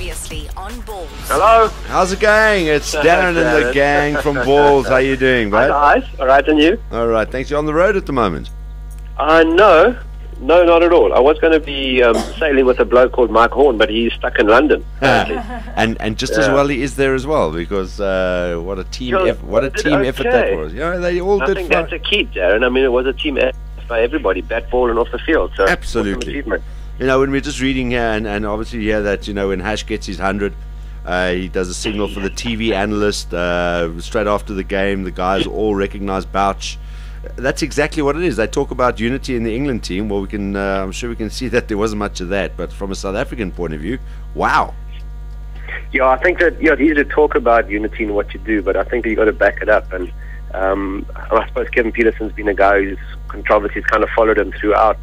Previously on Ballz. Hello. How's it going? It's Darren and the gang from Ballz. How you doing, bud? Hi, guys. All right, and you? All right, thanks. You're on the road at the moment. No, not at all. I was going to be sailing with a bloke called Mike Horn, but he's stuck in London. and just as well he is there as well, because what a team effort that was. Yeah, they all I did think fine. that's a key, Darren. I mean, it was a team effort by everybody, bat, ball, and off the field. So Absolutely. awesome achievement. You know, when we're just reading here, and obviously here that, you know, when Hash gets his 100, he does a signal for the TV analyst straight after the game. The guys all recognize Bouch. That's exactly what it is. They talk about unity in the England team. Well, we can, I'm sure we can see that there wasn't much of that. But from a South African point of view, wow. Yeah, I think that it's easy to talk about unity in what you do, but I think that you've got to back it up. And I suppose Kevin Peterson's been a guy whose controversies kind of followed him throughout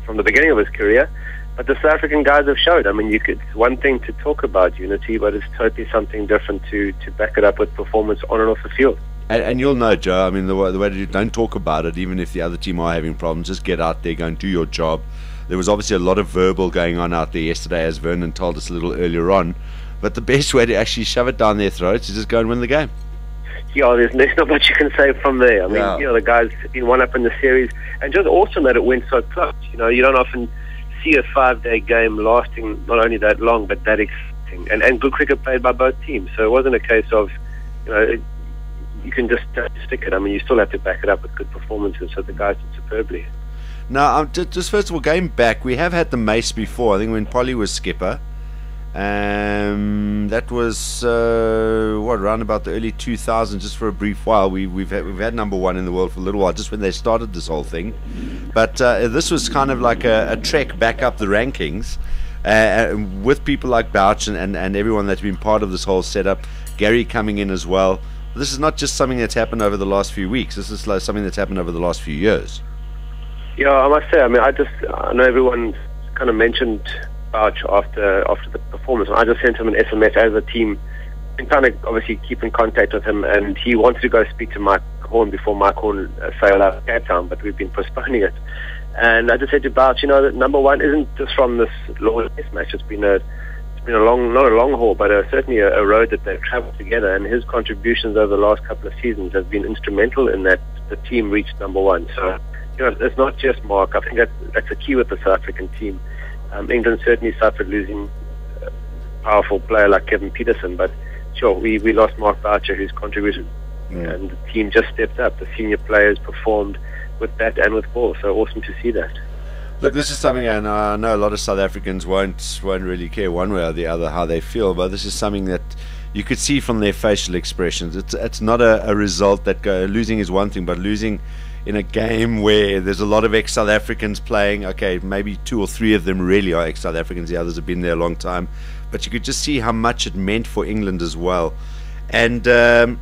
from the beginning of his career. But the South African guys have showed. I mean, it's one thing to talk about unity, but it's totally something different to back it up with performance on and off the field. And you'll know, Joe, I mean, the way to do, don't talk about it, even if the other team are having problems. Just get out there, go and do your job. There was obviously a lot of verbal going on out there yesterday, as Vernon told us a little earlier on. But the best way to actually shove it down their throats is just go and win the game. Yeah, there's not much you can say from there. I mean, you know, the guys have been one up in the series, and just awesome that it went so close. You know, you don't often see a 5-day game lasting not only that long, but that exciting. And good cricket played by both teams. So it wasn't a case of, you know, you can just stick it. I mean, you still have to back it up with good performances. So the guys did superbly. Now, just first of all, going back, we have had the Mace before. I think when Polly was skipper. That was around about the early 2000s, just for a brief while. We've had number one in the world for a little while, just when they started this whole thing. But this was kind of like a trek back up the rankings, with people like Bouch and everyone that's been part of this whole setup. Gary coming in as well. This is not just something that's happened over the last few weeks. This is like something that's happened over the last few years. Yeah, I must say. I mean, I know everyone kind of mentioned Bouch after the performance. I just sent him an SMS as a team, and kind of obviously keep in contact with him. And he wanted to go speak to Mike Horn before Mike Horn sailed out of Cape Town, but we've been postponing it. And I just said to Bouch, you know, that number one isn't just from this Lord's Test match. It's been a long, not a long haul, but certainly a road that they've travelled together. And his contributions over the last couple of seasons have been instrumental in that the team reached number one. So, you know, it's not just Mark. I think that's a key with the South African team. England certainly suffered losing a powerful player like Kevin Peterson, but sure, we lost Mark Boucher, who's contributed, and the team just stepped up. The senior players performed with bat and with ball, so awesome to see that. Look, this is something, and I know a lot of South Africans won't really care one way or the other how they feel, but this is something that you could see from their facial expressions. It's not a result that losing is one thing, but losing in a game where there's a lot of ex-South Africans playing. Okay, maybe 2 or 3 of them really are ex-South Africans. The others have been there a long time. But you could just see how much it meant for England as well. And the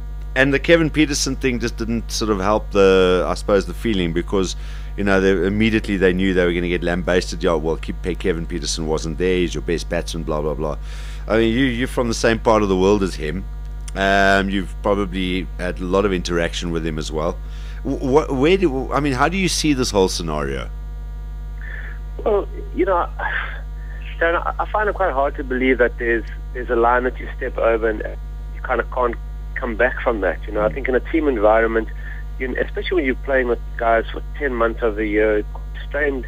Kevin Peterson thing just didn't sort of help I suppose, the feeling, because, you know, immediately they knew they were going to get lambasted. Yeah, well, Kevin Peterson wasn't there. He's your best batsman, blah, blah, blah. I mean, you're from the same part of the world as him. You've probably had a lot of interaction with him as well. How do you see this whole scenario? Well, you know, Darren, I find it quite hard to believe that there's a line that you step over and you kind of can't come back from that. You know, I think in a team environment, especially when you're playing with guys for 10 months of the year, strained.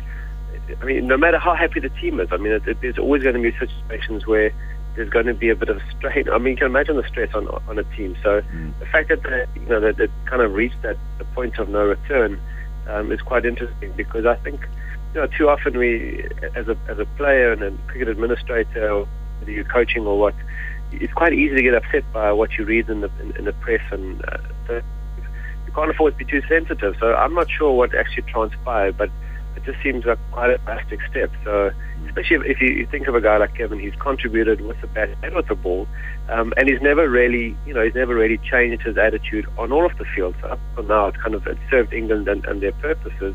I mean, no matter how happy the team is, I mean, there's always going to be situations where there's going to be a bit of strain. I mean, you can imagine the stress on a team. So the fact that they kind of reached the point of no return is quite interesting, because I think, you know, too often we, as a player and a cricket administrator, or whether you're coaching or what, it's quite easy to get upset by what you read in the press, and you can't afford to be too sensitive. So I'm not sure what actually transpired, but it just seems like quite a drastic step. So, especially if you think of a guy like Kevin, he's contributed with the bat and with the ball, and he's never really changed his attitude on all of the field. So up until now, it served England and their purposes.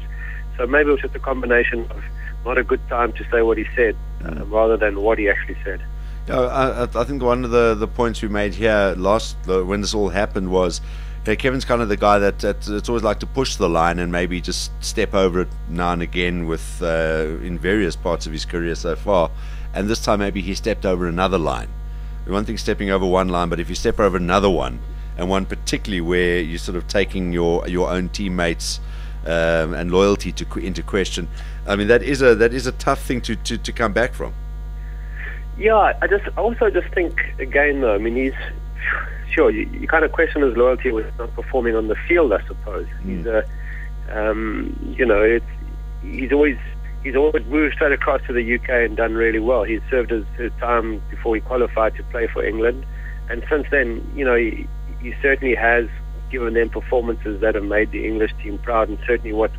So maybe it was just a combination of not a good time to say what he said, rather than what he actually said. I think one of the points we made here when this all happened was, Kevin's kind of the guy that it's always like to push the line and maybe just step over it now and again with in various parts of his career so far. and this time maybe he stepped over another line. One thing stepping over one line, but if you step over another one, and one particularly where you're sort of taking your own teammates and loyalty into question, I mean that is a tough thing to come back from. Yeah, I also think again though, I mean he's sure you kind of question his loyalty with not performing on the field, I suppose. He's he's always moved straight across to the UK and done really well. He's served his time before he qualified to play for England, and since then, he certainly has given them performances that have made the English team proud, and certainly what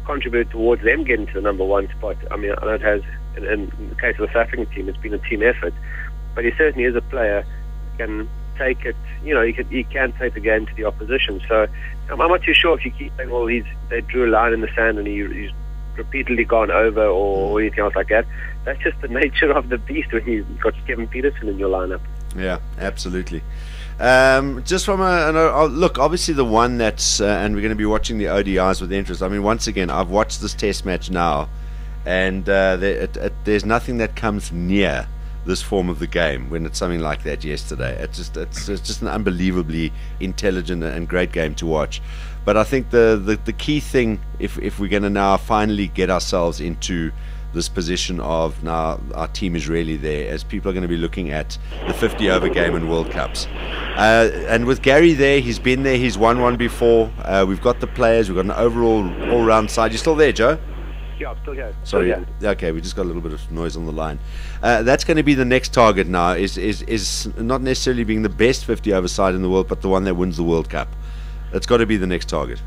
contributed towards them getting to the number one spot. I mean, I know it has, in the case of the South African team, it's been a team effort, but he certainly is a player who can take it, he can take the game to the opposition. So I'm not too sure if you keep saying, well, they drew a line in the sand and he's repeatedly gone over or anything else like that. That's just the nature of the beast when you've got Kevin Peterson in your lineup. Yeah, absolutely. Just from look, obviously the one that's and we're going to be watching the ODIs with interest. I mean, once again, I've watched this Test match now, and there's nothing that comes near this form of the game when it's something like that yesterday. It's just an unbelievably intelligent and great game to watch. But I think the key thing, if we're going to now finally get ourselves into this position of now our team is really there, as people are going to be looking at the 50 over game in World Cups, and with Gary there, he's been there, he's won one before. We've got the players, we've got an overall all-round side. You still there, Joe? Yeah, I'm still here. Sorry. Okay, we just got a little bit of noise on the line. That's going to be the next target now. Is not necessarily being the best 50 over side in the world, but the one that wins the World Cup. That's got to be the next target.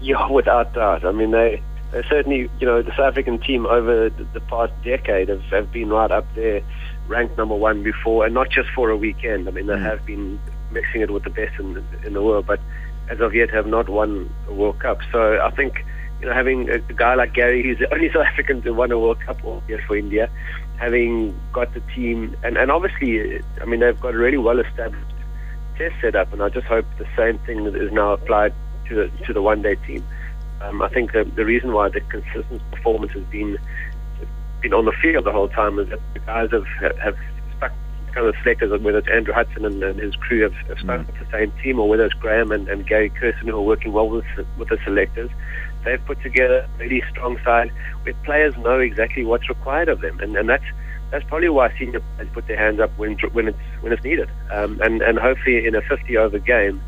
Yeah, without doubt. I mean, they certainly, the South African team over the past decade have been right up there, ranked number one before, and not just for a weekend. I mean, they have been mixing it with the best in the world, but as of yet have not won a World Cup. So I think, having a guy like Gary, who's the only South African to win a World Cup all year for India, having got the team, and obviously, I mean, they've got a really well-established test set up, and I just hope the same thing is now applied to the one-day team. I think the reason why the consistent performance has been on the field the whole time is that the guys have stuck, kind of the selectors, whether it's Andrew Hudson and his crew have stuck with the same team, or whether it's Graham and Gary Kirsten who are working well with the selectors. They've put together a really strong side where players know exactly what's required of them, and that's probably why senior players put their hands up when it's needed. And hopefully in a 50 over game,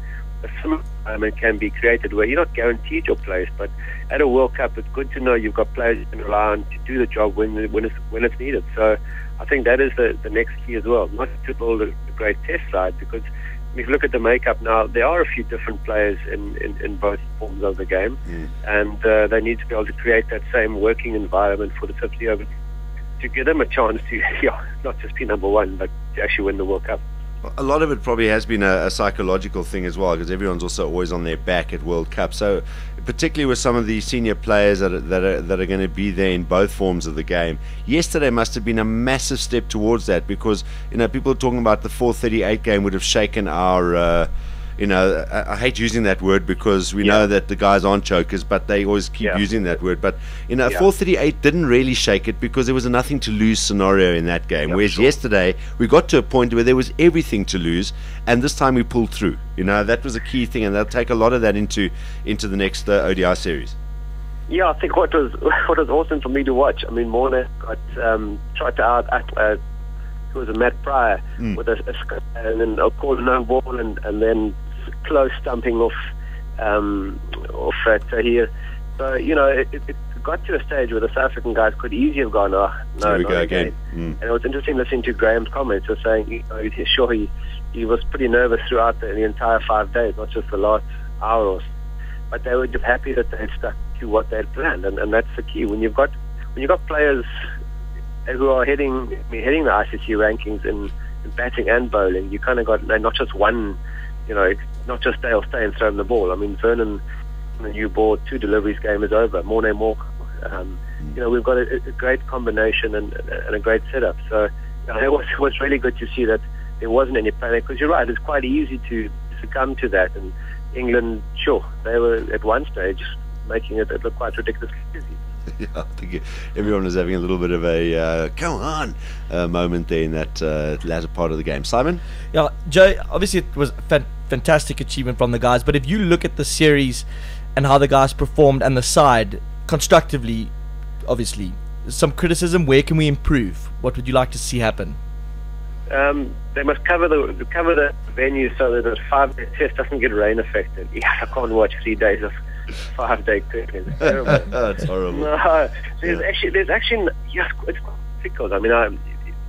a similar environment can be created where you're not guaranteed your place, but at a World Cup, it's good to know you've got players you can rely on to do the job when it's needed. So I think that is the next key as well, not to build a great test side, because if you look at the makeup now, there are a few different players in both forms of the game, and they need to be able to create that same working environment for the 50 over to give them a chance to not just be number one, but to actually win the World Cup. A lot of it probably has been a psychological thing as well, because everyone's also always on their back at World Cup. So particularly with some of the senior players that are going to be there in both forms of the game, yesterday must have been a massive step towards that, because people are talking about the 438 game would have shaken our I hate using that word because we know that the guys aren't chokers, but they always keep using that word. But 438 didn't really shake it because there was a nothing to lose scenario in that game. Whereas yesterday we got to a point where there was everything to lose, and this time we pulled through. That was a key thing, and they'll take a lot of that into the next ODI series. Yeah, I think what was awesome for me to watch. I mean, Morne got tried to out. Who was a Matt Pryor with a and then a call no ball, and then close stumping off here. So it got to a stage where the South African guys could easily have gone, no, we go again. And it was interesting listening to Graham's comments. Was saying he was pretty nervous throughout the entire 5 days, not just the last hour or so. But they were just happy that they had stuck to what they had planned, and that's the key. When you've got players who are heading the ICC rankings in batting and bowling, you kind of got not just one, not just they'll stay and throw him the ball. I mean, Vernon, the new board, 2 deliveries game is over. Morne Mork, we've got a great combination and a great setup. So it was really good to see that there wasn't any panic, because you're right, it's quite easy to succumb to that. And England, sure, they were at one stage making it look quite ridiculously easy. Yeah, I think everyone was having a little bit of a come on moment there in that latter part of the game. Simon? Yeah, Joe, obviously it was a fantastic achievement from the guys, but if you look at the series and how the guys performed and the side, constructively, obviously, some criticism. Where can we improve? What would you like to see happen? They must cover the venue so that the 5-day test doesn't get rain affected. Yeah, I can't watch 3 days of 5-day cricket. It's terrible. That's horrible. No, there's actually, yes, it's quite difficult. I mean,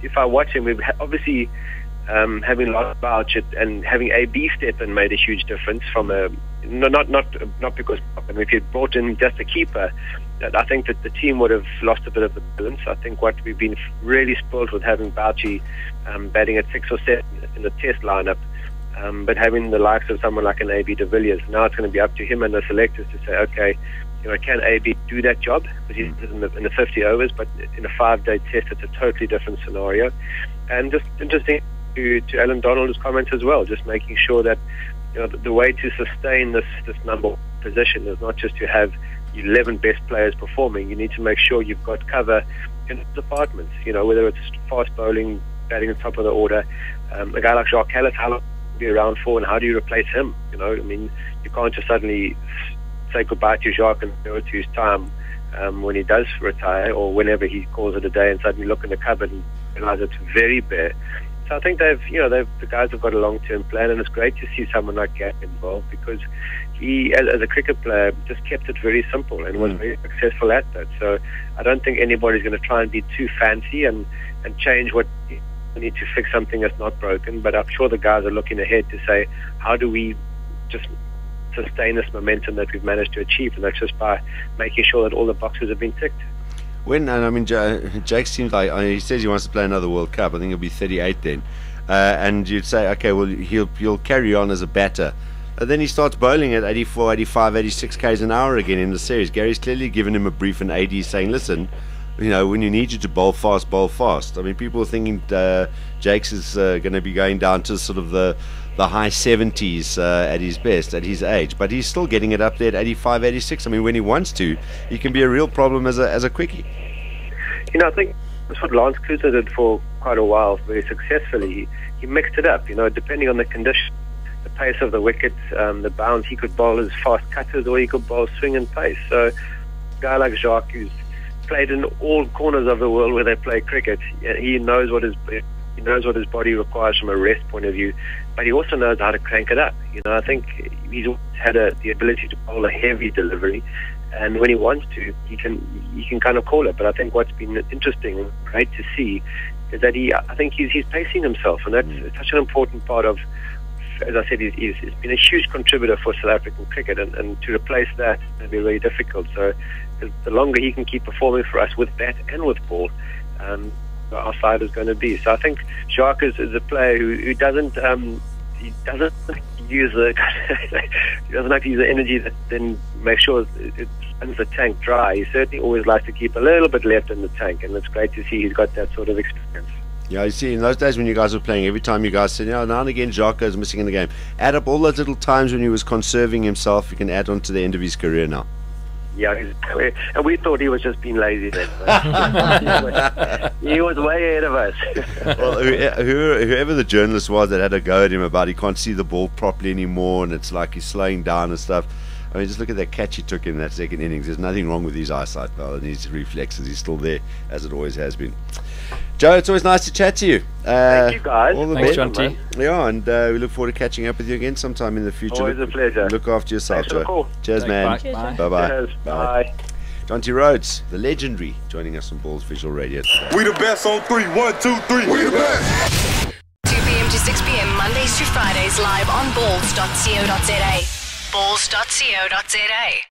if I watch him, we've obviously having lost Ballz and having AB step in made a huge difference. From a not because if you brought in just a keeper, I think that the team would have lost a bit of the balance. I think what we've been really spoiled with having Ballz batting at 6 or 7 in the test lineup, but having the likes of someone like an AB de Villiers, now it's going to be up to him and the selectors to say, okay, can AB do that job? Because he's in the 50 overs, but in a 5-day test, it's a totally different scenario. And just interesting to Alan Donald's comments as well, just making sure that the way to sustain this number one position is not just to have 11 best players performing. You need to make sure you've got cover in departments, whether it's fast bowling, batting at the top of the order. A guy like Jacques Kallis, how long will he be around for, and how do you replace him? I mean, you can't just suddenly say goodbye to Jacques and go to his time when he does retire, or whenever he calls it a day, and suddenly look in the cupboard and realize it's very bare. So I think the guys have got a long-term plan, and it's great to see someone like Gav involved, because he, as a cricket player, just kept it very simple and was very successful at that. So I don't think anybody's going to try and be too fancy and change what we need to fix something that's not broken. But I'm sure the guys are looking ahead to say, how do we just sustain this momentum that we've managed to achieve? And that's just by making sure that all the boxes have been ticked. Jake seems like, he says he wants to play another World Cup. I think he'll be 38 then. And you'd say, okay, well, he'll carry on as a batter. And then he starts bowling at 84, 85, 86 k's an hour again in the series. Gary's clearly given him a brief, and AD saying, listen, when you need you to bowl fast, bowl fast. I mean, people are thinking Jake's is going to be going down to sort of the high 70s at his best, at his age. But he's still getting it up there at 85, 86. I mean, when he wants to, he can be a real problem as a quickie. I think that's what Lance Kluser did for quite a while, very successfully. He mixed it up, depending on the condition, the pace of the wicket, the bounce. He could bowl as fast cutters, or he could bowl swing and pace. So a guy like Jacques, who's played in all corners of the world where they play cricket, he knows what his body requires from a rest point of view, but he also knows how to crank it up. I think he's had the ability to bowl a heavy delivery, and when he wants to, he can kind of call it. But I think what's been interesting and great to see is that I think he's pacing himself, and that's such an important part of. As I said, he's been a huge contributor for South African cricket, and to replace that will be very difficult. So the longer he can keep performing for us with bat and with ball, our side is going to be. So I think Jacques is a player who doesn't use he doesn't like to use the energy that then makes sure it runs the tank dry. He certainly always likes to keep a little bit left in the tank, and it's great to see he's got that sort of experience. Yeah, you see, in those days when you guys were playing, every time you guys said, now and again, Jacques is missing in the game. Add up all those little times when he was conserving himself, you can add on to the end of his career now. Yeah, and we thought he was just being lazy then. He was way ahead of us. Well, whoever the journalist was that had a go at him about he can't see the ball properly anymore, and it's like he's slowing down and stuff. I mean, just look at that catch he took in that second innings. There's nothing wrong with his eyesight, pal, and his reflexes. He's still there, as it always has been. Joe, it's always nice to chat to you. Thank you, guys. All the Thanks, best. Jonty. Yeah, and we look forward to catching up with you again sometime in the future. Always a pleasure. Look after yourself, Thanks for the Joe. call. Cheers, man. Bye. Bye-bye. Cheers. Bye. Jonty Rhodes, the legendary, joining us on Ballz Visual Radio today. We the best on 3, 1, 2, 3. We the best. 2 p.m. to 6 p.m. Mondays to Fridays live on Ballz.co.za. Ballz.co.za.